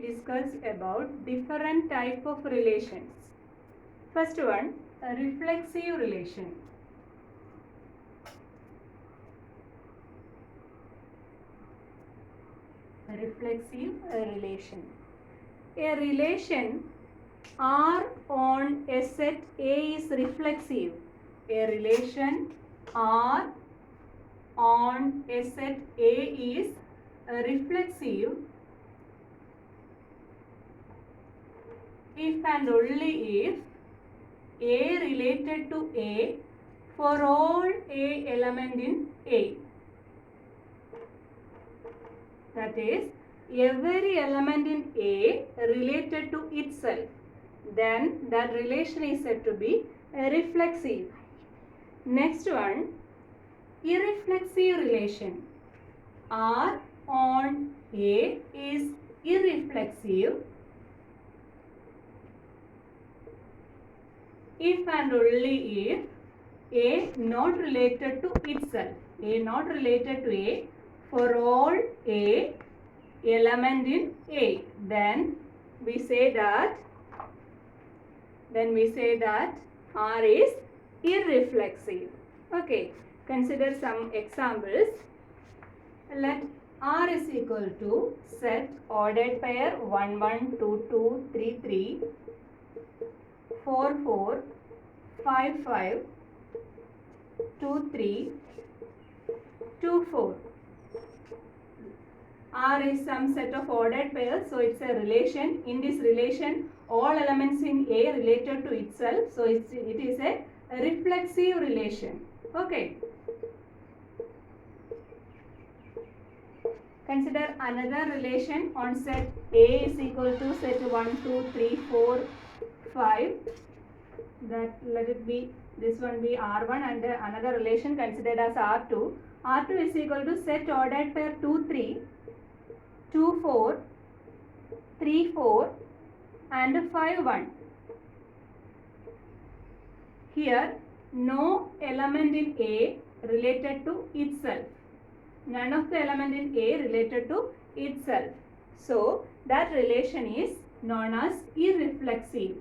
discuss about different type of relations. First one, a reflexive relation. A reflexive relation. A relation R on a set A is reflexive. A relation R on a set A is reflexive if and only if A related to A for all A element in A. That is, every element in A related to itself. Then that relation is said to be reflexive. Next one, irreflexive relation. R on A is irreflexive if and only if A not related to itself. A not related to A for all A element in A. Then we say that R is irreflexive. Okay, consider some examples. Let R is equal to set ordered pair 1 1 2 2 3 3 4 4 5 5 2 3 2 4. R is some set of ordered pairs, so it's a relation. In this relation, all elements in A related to itself, so it is a reflexive relation. Okay. Consider another relation on set A is equal to set 1 2 3 4 5. That let it be, this one be R1, and another relation considered as R2. R2 is equal to set ordered pair 2 3 2 4 3 4 and 5 1. Here no element in A related to itself. None of the element in A related to itself. So that relation is known as irreflexive.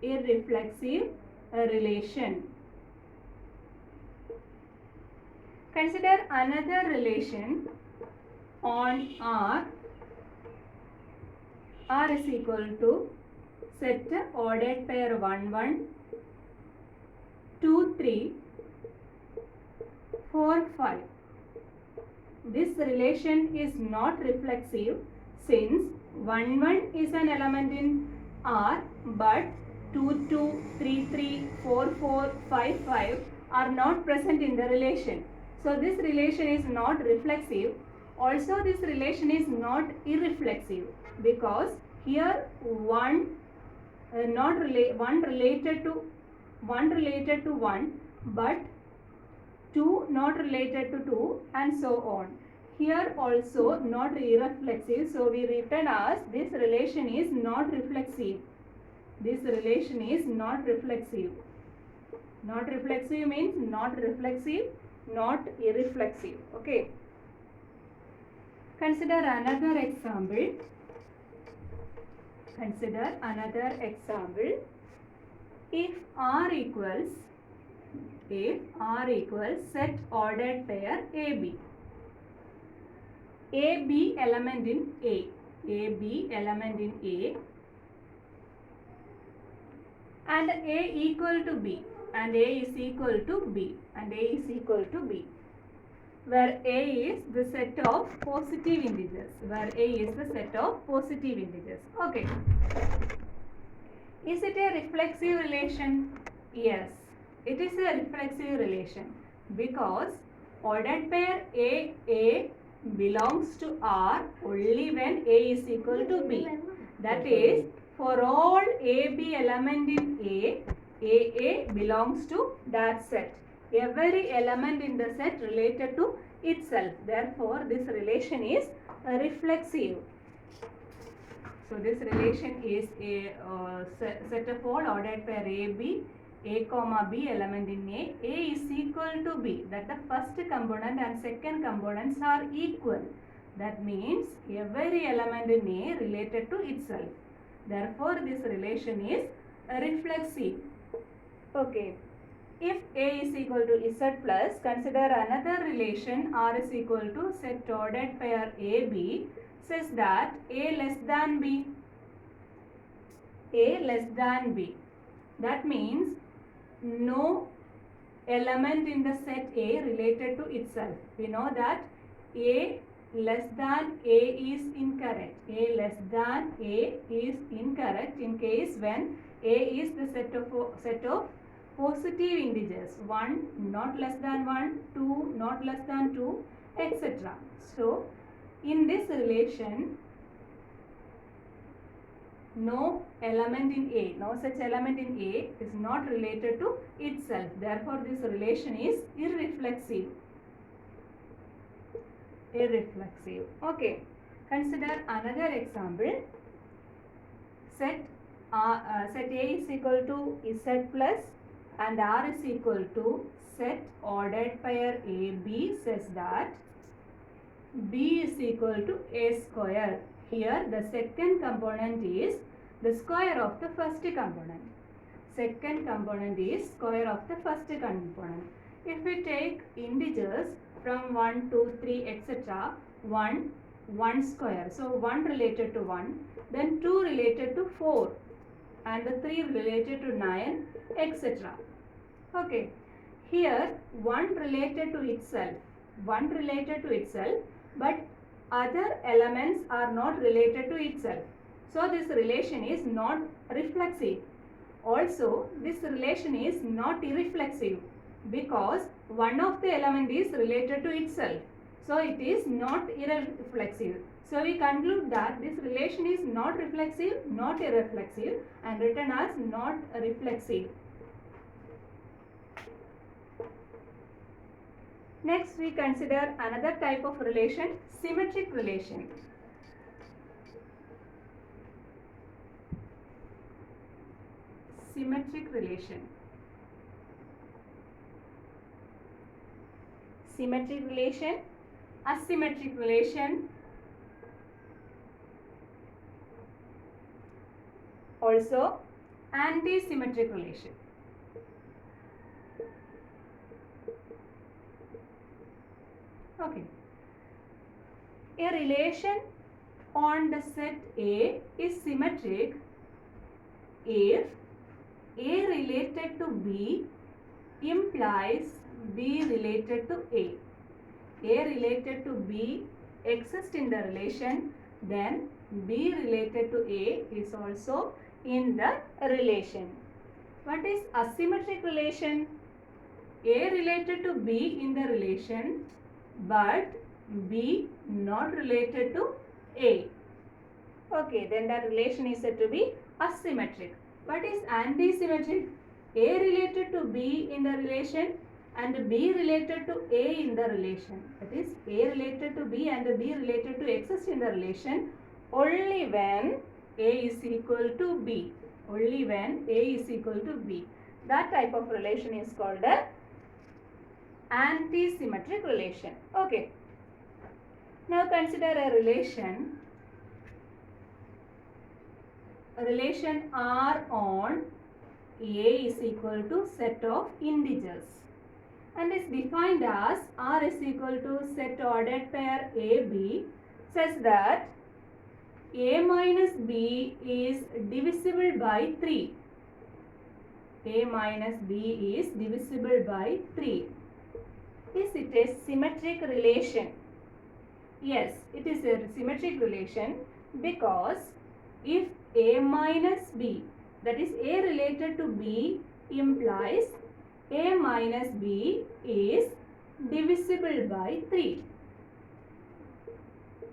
Irreflexive relation. Consider another relation on R. R is equal to set ordered pair 1 1 2 3 4 5. This relation is not reflexive since 1 1 is an element in R, but 2 2 3 3 4 4 5 5 are not present in the relation. So this relation is not reflexive. Also this relation is not irreflexive because here one related to one, but 2 not related to 2, and so on. Here also not irreflexive, so we written as this relation is not reflexive. This relation is not reflexive. Not reflexive means not reflexive, not irreflexive. Okay. Consider another example. If R equals set ordered pair AB. AB element in A. AB element in A and A equal to B, and A is equal to B, and A is equal to B, where A is the set of positive integers. Okay. Is it a reflexive relation? Yes, it is a reflexive relation because ordered pair A belongs to R only when A is equal to B. That is, for all AB element in A, AA belongs to that set. Every element in the set related to itself. Therefore, this relation is reflexive. So this relation is a set of all ordered pair AB, A comma B element in A is equal to B. That the first component and second components are equal. That means every element in A related to itself. Therefore, this relation is reflexive. Okay. If A is equal to Z plus, consider another relation R is equal to set ordered pair AB says that A less than B. A less than B. That means no element in the set A related to itself. We know that A less than A is incorrect. A less than A is incorrect in case when A is the set of positive integers. 1 not less than 1, 2 not less than 2, etc. So, in this relation, no element in A, no such element in A is not related to itself. Therefore, this relation is irreflexive. Irreflexive. Okay. Consider another example. Set A is equal to Z plus and R is equal to set ordered pair AB says that B is equal to A square. Here the second component is the square of the first component. Second component is square of the first component. If we take integers from 1, 2, 3, etc., 1 square. So 1 related to 1, then 2 related to 4 and 3 related to 9, etc. Okay. Here 1 related to itself, but other elements are not related to itself. So this relation is not reflexive. Also, this relation is not irreflexive because one of the element is related to itself. So it is not irreflexive. So we conclude that this relation is not reflexive, not irreflexive, and written as not reflexive. Next, we consider another type of relation, symmetric relation. Symmetric relation. Symmetric relation, asymmetric relation, also anti-symmetric relation. Okay. A relation on the set A is symmetric if A related to B implies B related to A. A related to B exists in the relation, then B related to A is also in the relation. What is asymmetric relation? A related to B in the relation, but B not related to A. Okay, then that relation is said to be asymmetric. What is anti-symmetric? A related to B in the relation and B related to A in the relation. That is, A related to B and B related to exist in the relation only when A is equal to B. Only when A is equal to B. That type of relation is called a anti-symmetric relation. Okay. Now consider a relation R on A is equal to set of integers and is defined as R is equal to set ordered pair AB such that A minus B is divisible by 3. A minus B is divisible by 3. Is it a symmetric relation? Yes, it is a symmetric relation because if A minus B, that is A related to B, implies A minus B is divisible by 3.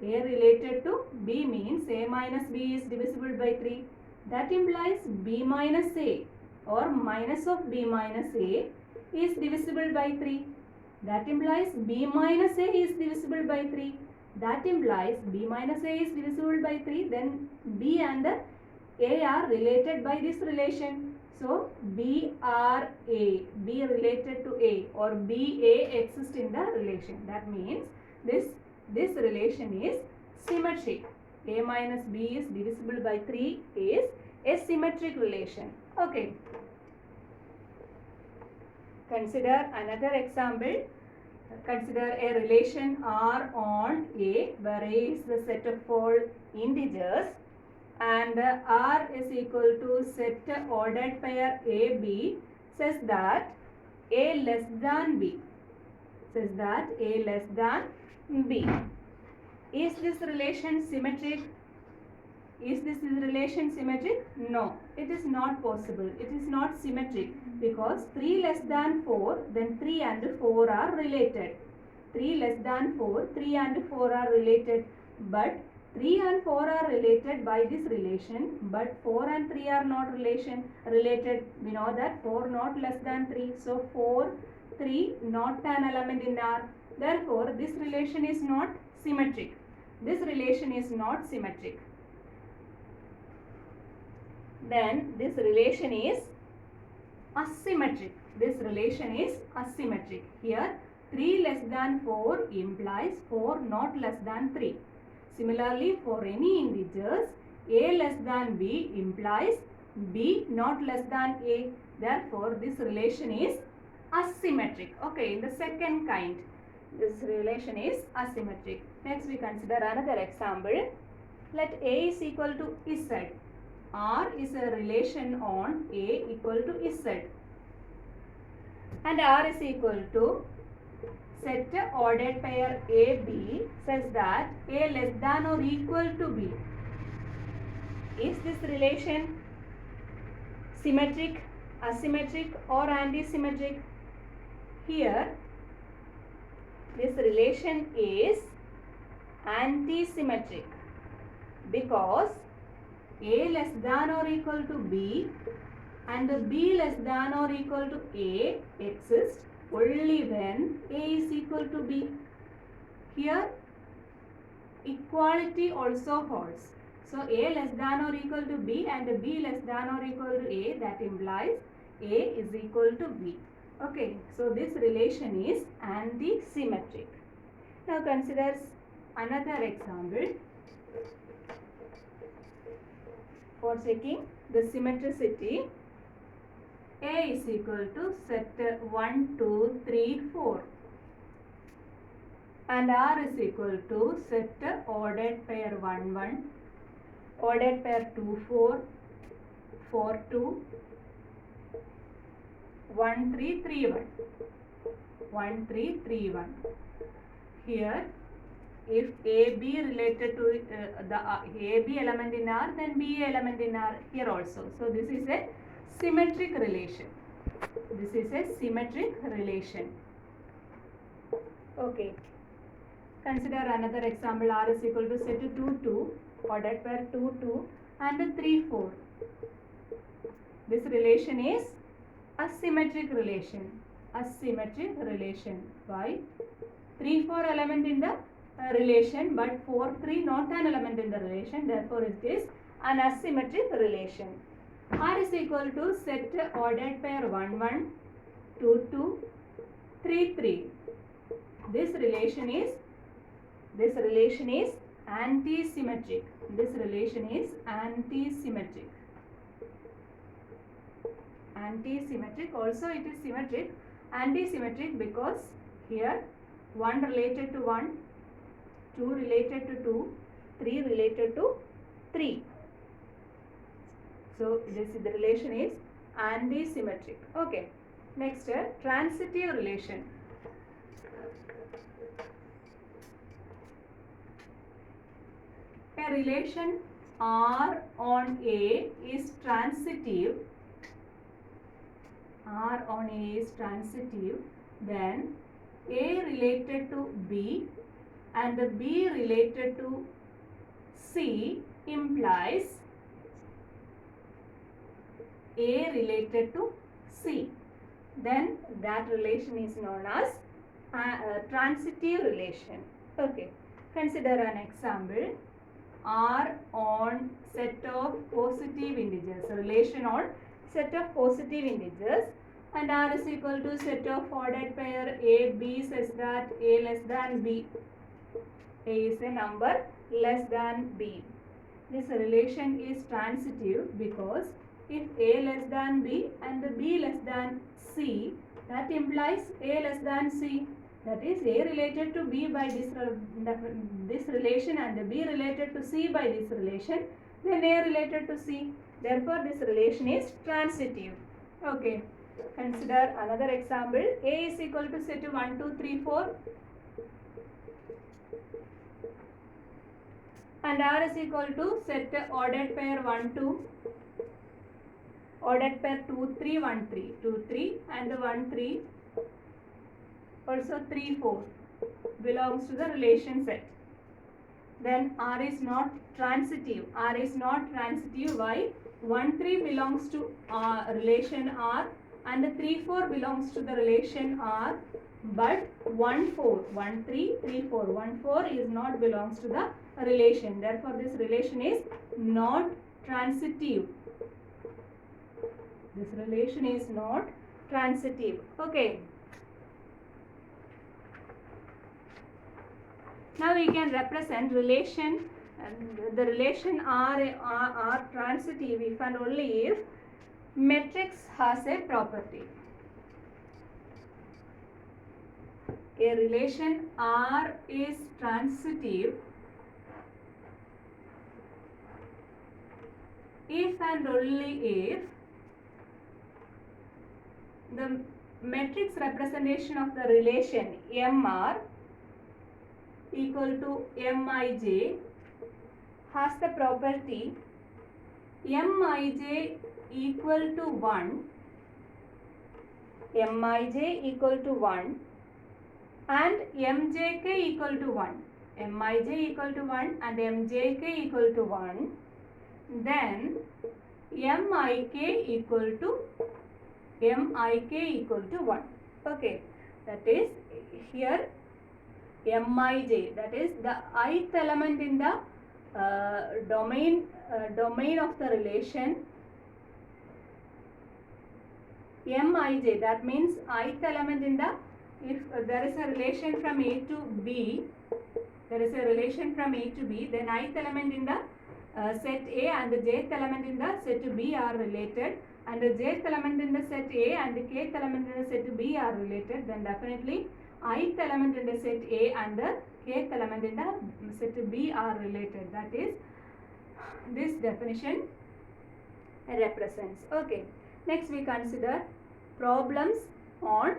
A related to B means A minus B is divisible by 3. That implies B minus A or minus of B minus A is divisible by 3. That implies B minus A is divisible by 3. That implies B minus A is divisible by 3. Then B and A are related by this relation. So, B are A, B related to A or B A exists in the relation. That means this this relation is symmetric. A minus B is divisible by 3 is a symmetric relation. Okay. Consider another example. Consider a relation R on A, where A is the set of all integers and R is equal to set ordered pair AB says that A less than B. Says that A less than B. Is this relation symmetric? Is this relation symmetric? No, it is not possible. It is not symmetric because 3 less than 4, then 3 and 4 are related. 3 less than 4, 3 and 4 are related. But 3 and 4 are related by this relation, but 4 and 3 are not related. We know that 4 not less than 3. So 4, 3 not an element in R. Therefore, this relation is not symmetric. This relation is not symmetric. Then this relation is asymmetric. This relation is asymmetric. Here 3 less than 4 implies 4 not less than 3. Similarly, for any integers, A less than B implies B not less than A. Therefore, this relation is asymmetric. Okay, in the second kind, this relation is asymmetric. Next, we consider another example. Let A is equal to Z. R is a relation on A equal to Z. And R is equal to set ordered pair AB says that A less than or equal to B. Is this relation symmetric, asymmetric or anti-symmetric? Here, this relation is anti-symmetric because A less than or equal to B and B less than or equal to A exists only when A is equal to B. Here, equality also holds. So, A less than or equal to B and B less than or equal to A, that implies A is equal to B. Okay, so this relation is anti-symmetric. Now, consider another example for checking the symmetricity. A is equal to set 1, 2, 3, 4 and R is equal to set ordered pair 1, 1, ordered pair 2, 4, 4, 2, 1, 3, 3, 1, 1, 3, 3, 1. Here, if AB related to the AB element in R, then B element in R here also. So, this is a symmetric relation. This is a symmetric relation. Okay. Consider another example. R is equal to set 2, 2, ordered pair 2, 2 and 3, 4. This relation is asymmetric relation. Asymmetric relation. Why? 3, 4 element in the relation, but 4, 3 not an element in the relation. Therefore, it is an asymmetric relation. R is equal to set ordered pair 1, 1, 2, 2, 3, 3. This relation is anti-symmetric. This relation is anti-symmetric. Anti-symmetric. Also, it is symmetric. Anti-symmetric because here 1 related to 1, 2 related to 2, 3 related to 3. So, the relation is anti-symmetric. Okay. Next, transitive relation. A relation R on A is transitive. R on A is transitive. Then A related to B and B related to C implies A related to C. Then that relation is known as transitive relation. Okay. Consider an example. R on set of positive integers. A relation on set of positive integers and R is equal to set of ordered pair A, B such that A less than B. A is a number less than B. This relation is transitive because if A less than B and B less than C, that implies A less than C. That is A related to B by this relation and B related to C by this relation, then A related to C. Therefore, this relation is transitive. Okay. Consider another example. A is equal to set 1, 2, 3, 4 and R is equal to set ordered pair 1, 2, ordered pair 2, 3, 1, 3, 2, 3 and 1, 3, also 3, 4 belongs to the relation set. Then R is not transitive. R is not transitive. Why? 1, 3 belongs to relation R and 3, 4 belongs to the relation R, but 1, 4, 1, 3, 3, 4, 1, 4 is not belongs to the relation. Therefore, this relation is not transitive. This relation is not transitive. Okay. Now we can represent relation, the relation are transitive if and only if matrix has a property. A relation R is transitive if and only if the matrix representation of the relation MR equal to Mij has the property Mij equal to 1, Mij equal to 1 and Mjk equal to 1. Mij equal to 1 and Mjk equal to 1. Then Mik equal to 1. Okay, that is here Mij, that is the ith element in the domain of the relation Mij. That means ith element in the, if there is a relation from A to B, then ith element in the set A and the jth element in the set B are related, and the jth element in the set A and the kth element in the set B are related, then definitely ith element in the set A and the kth element in the set B are related. That is, this definition represents. Okay. Next we consider problems on,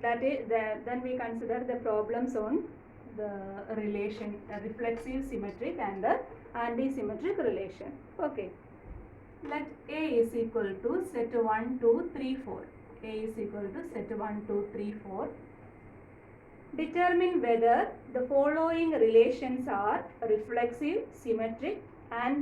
that is then we consider the problems on the relation reflexive, symmetric and the anti-symmetric relation. Okay. Let A is equal to set 1, 2, 3, 4. A is equal to set 1, 2, 3, 4. Determine whether the following relations are reflexive, symmetric, anti